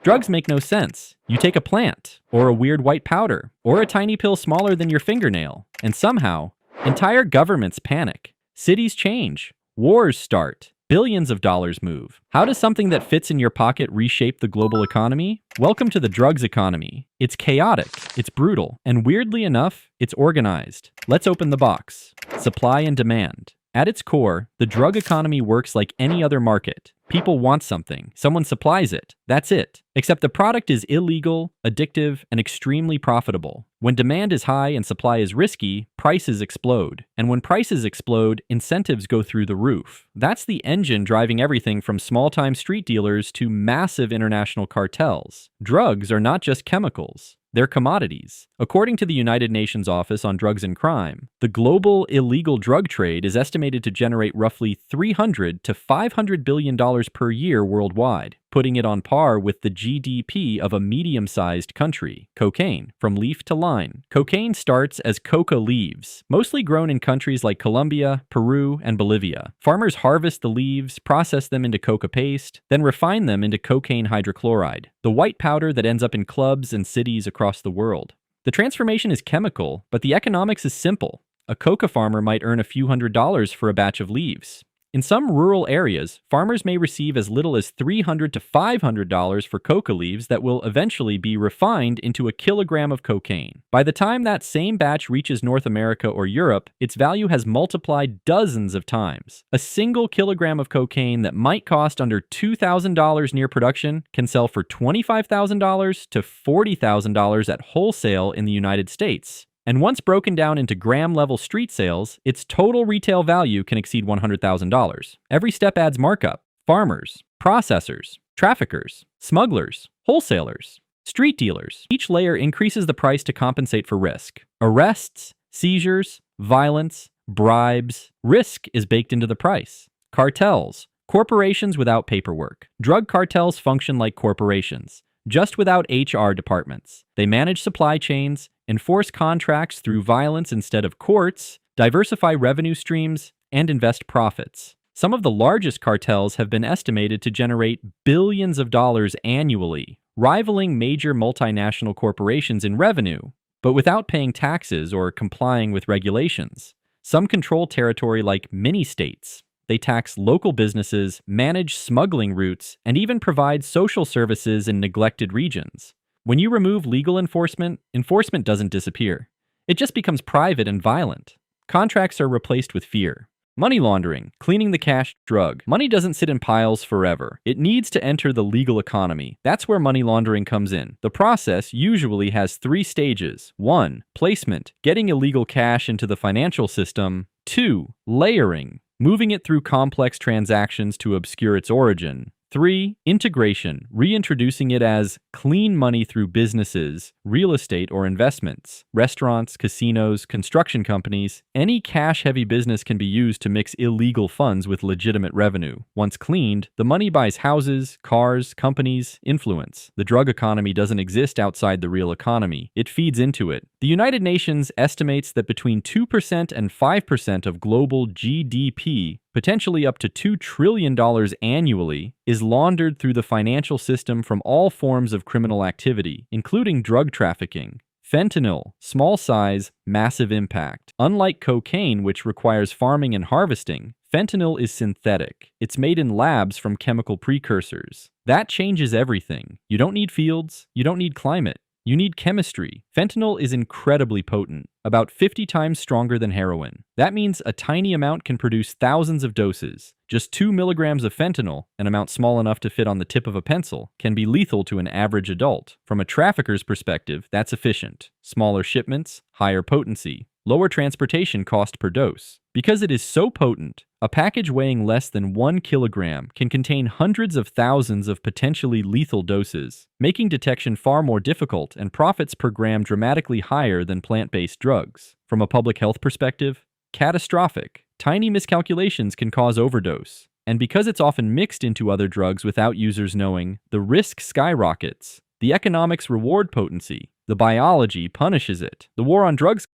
Drugs make no sense. You take a plant, or a weird white powder, or a tiny pill smaller than your fingernail, and somehow, entire governments panic. Cities change. Wars start. Billions of dollars move. How does something that fits in your pocket reshape the global economy? Welcome to the drugs economy. It's chaotic, it's brutal, and weirdly enough, it's organized. Let's open the box. Supply and demand. At its core, the drug economy works like any other market. People want something, someone supplies it. That's it. Except the product is illegal, addictive, and extremely profitable. When demand is high and supply is risky, prices explode. And when prices explode, incentives go through the roof. That's the engine driving everything from small-time street dealers to massive international cartels. Drugs are not just chemicals. They're commodities. According to the United Nations Office on Drugs and Crime, the global illegal drug trade is estimated to generate roughly $300 to $500 billion per year worldwide, putting it on par with the GDP of a medium-sized country. Cocaine, from leaf to line. Cocaine starts as coca leaves, mostly grown in countries like Colombia, Peru, and Bolivia. Farmers harvest the leaves, process them into coca paste, then refine them into cocaine hydrochloride, the white powder that ends up in clubs and cities across the world. The transformation is chemical, but the economics is simple. A coca farmer might earn a few $100s for a batch of leaves. In some rural areas, farmers may receive as little as $300 to $500 for coca leaves that will eventually be refined into a kilogram of cocaine. By the time that same batch reaches North America or Europe, its value has multiplied dozens of times. A single kilogram of cocaine that might cost under $2,000 near production can sell for $25,000 to $40,000 at wholesale in the United States. And once broken down into gram-level street sales, its total retail value can exceed $100,000. Every step adds markup. Farmers, processors, traffickers, smugglers, wholesalers, street dealers. Each layer increases the price to compensate for risk. Arrests, seizures, violence, bribes. Risk is baked into the price. Cartels, corporations without paperwork. Drug cartels function like corporations, just without HR departments. They manage supply chains, enforce contracts through violence instead of courts, diversify revenue streams, and invest profits. Some of the largest cartels have been estimated to generate billions of dollars annually, rivaling major multinational corporations in revenue, but without paying taxes or complying with regulations. Some control territory like mini-states. They tax local businesses, manage smuggling routes, and even provide social services in neglected regions. When you remove legal enforcement, enforcement doesn't disappear. It just becomes private and violent. Contracts are replaced with fear. Money laundering, cleaning the cash drug. Money doesn't sit in piles forever. It needs to enter the legal economy. That's where money laundering comes in. The process usually has 3 stages. 1. Placement, getting illegal cash into the financial system. 2. Layering, moving it through complex transactions to obscure its origin. 3. Integration, reintroducing it as clean money through businesses, real estate or investments, restaurants, casinos, construction companies. Any cash-heavy business can be used to mix illegal funds with legitimate revenue. Once cleaned, the money buys houses, cars, companies, influence. The drug economy doesn't exist outside the real economy. It feeds into it. The United Nations estimates that between 2% and 5% of global GDP, potentially up to $2 trillion annually, is laundered through the financial system from all forms of criminal activity, including drug trafficking. Fentanyl, small size, massive impact. Unlike cocaine, which requires farming and harvesting, fentanyl is synthetic. It's made in labs from chemical precursors. That changes everything. You don't need fields, you don't need climate. You need chemistry. Fentanyl is incredibly potent, about 50 times stronger than heroin. That means a tiny amount can produce thousands of doses. Just 2 milligrams of fentanyl, an amount small enough to fit on the tip of a pencil, can be lethal to an average adult. From a trafficker's perspective, that's efficient. Smaller shipments, higher potency, lower transportation cost per dose. Because it is so potent, a package weighing less than 1 kilogram can contain hundreds of thousands of potentially lethal doses, making detection far more difficult and profits per gram dramatically higher than plant-based drugs. From a public health perspective, catastrophic. Tiny miscalculations can cause overdose. And because it's often mixed into other drugs without users knowing, the risk skyrockets. The economics reward potency. The biology punishes it. The war on drugs.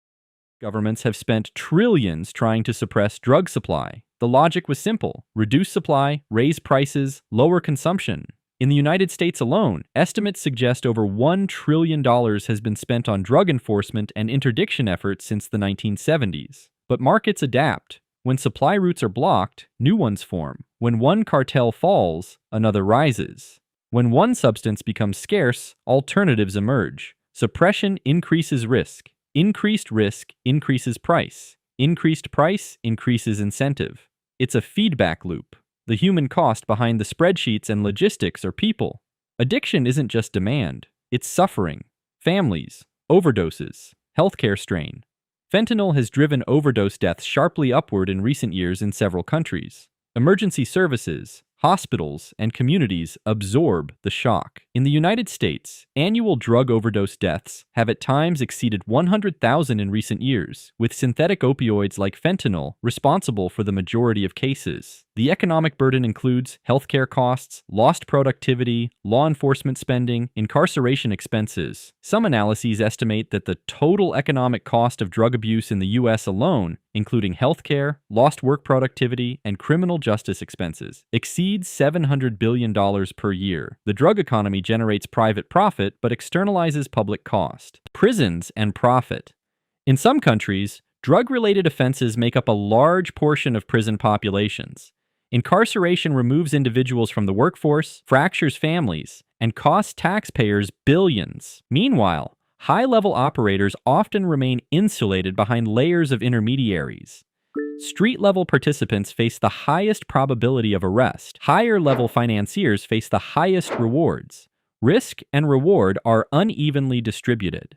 Governments have spent trillions trying to suppress drug supply. The logic was simple: reduce supply, raise prices, lower consumption. In the United States alone, estimates suggest over $1 trillion has been spent on drug enforcement and interdiction efforts since the 1970s. But markets adapt. When supply routes are blocked, new ones form. When one cartel falls, another rises. When one substance becomes scarce, alternatives emerge. Suppression increases risk. Increased risk increases price. Increased price increases incentive. It's a feedback loop. The human cost behind the spreadsheets and logistics are people. Addiction isn't just demand, it's suffering. Families, overdoses, healthcare strain. Fentanyl has driven overdose deaths sharply upward in recent years in several countries. Emergency services, hospitals, and communities absorb the shock. In the United States, annual drug overdose deaths have at times exceeded 100,000 in recent years, with synthetic opioids like fentanyl responsible for the majority of cases. The economic burden includes healthcare costs, lost productivity, law enforcement spending, incarceration expenses. Some analyses estimate that the total economic cost of drug abuse in the U.S. alone, including healthcare, lost work productivity, and criminal justice expenses, exceeds $700 billion per year. The drug economy generates private profit but externalizes public cost. Prisons and profit. In some countries, drug-related offenses make up a large portion of prison populations. Incarceration removes individuals from the workforce, fractures families, and costs taxpayers billions. Meanwhile, high-level operators often remain insulated behind layers of intermediaries. Street-level participants face the highest probability of arrest. Higher-level financiers face the highest rewards. Risk and reward are unevenly distributed.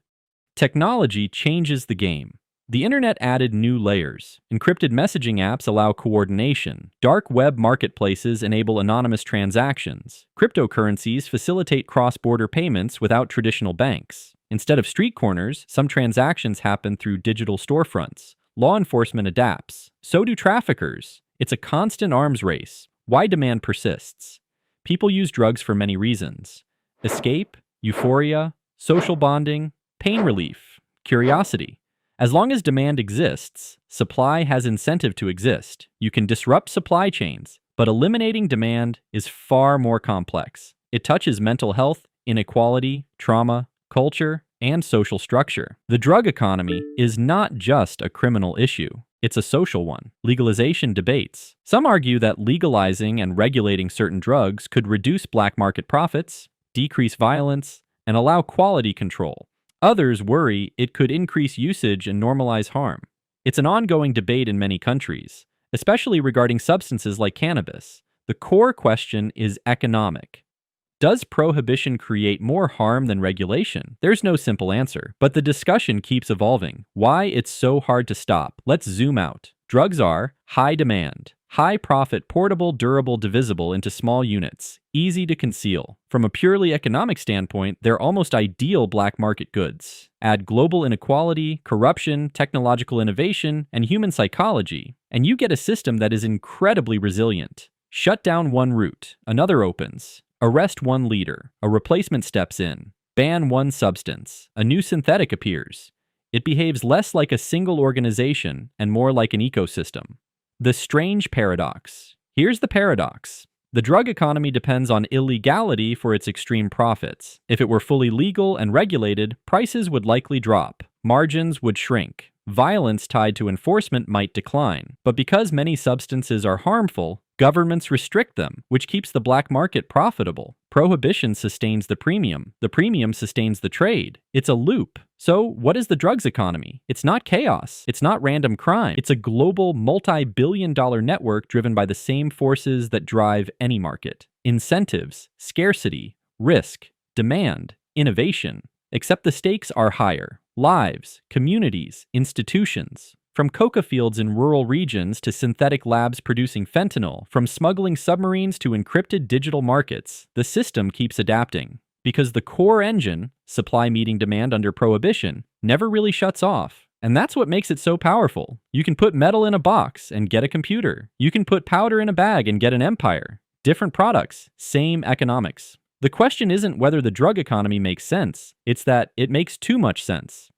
Technology changes the game. The internet added new layers. Encrypted messaging apps allow coordination. Dark web marketplaces enable anonymous transactions. Cryptocurrencies facilitate cross-border payments without traditional banks. Instead of street corners, some transactions happen through digital storefronts. Law enforcement adapts. So do traffickers. It's a constant arms race. Why demand persists? People use drugs for many reasons. Escape, euphoria, social bonding, pain relief, curiosity. As long as demand exists, supply has incentive to exist. You can disrupt supply chains, but eliminating demand is far more complex. It touches mental health, inequality, trauma, culture, and social structure. The drug economy is not just a criminal issue. It's a social one. Legalization debates. Some argue that legalizing and regulating certain drugs could reduce black market profits, decrease violence, and allow quality control. Others worry it could increase usage and normalize harm. It's an ongoing debate in many countries, especially regarding substances like cannabis. The core question is economic. Does prohibition create more harm than regulation? There's no simple answer, but the discussion keeps evolving. Why it's so hard to stop? Let's zoom out. Drugs are high demand, high profit, portable, durable, divisible into small units, easy to conceal. From a purely economic standpoint, they're almost ideal black market goods. Add global inequality, corruption, technological innovation, and human psychology, and you get a system that is incredibly resilient. Shut down one route, another opens. Arrest one leader, a replacement steps in. Ban one substance, a new synthetic appears. It behaves less like a single organization and more like an ecosystem. The strange paradox. Here's the paradox. The drug economy depends on illegality for its extreme profits. If it were fully legal and regulated, prices would likely drop. Margins would shrink. Violence tied to enforcement might decline. But because many substances are harmful, governments restrict them, which keeps the black market profitable. Prohibition sustains the premium sustains the trade. It's a loop. So, what is the drugs economy? It's not chaos. It's not random crime. It's a global, multi-billion-dollar network driven by the same forces that drive any market. Incentives, scarcity, risk, demand, innovation. Except the stakes are higher. Lives, communities, institutions. From coca fields in rural regions to synthetic labs producing fentanyl, from smuggling submarines to encrypted digital markets, the system keeps adapting. Because the core engine, supply meeting demand under prohibition, never really shuts off. And that's what makes it so powerful. You can put metal in a box and get a computer. You can put powder in a bag and get an empire. Different products, same economics. The question isn't whether the drug economy makes sense, it's that it makes too much sense.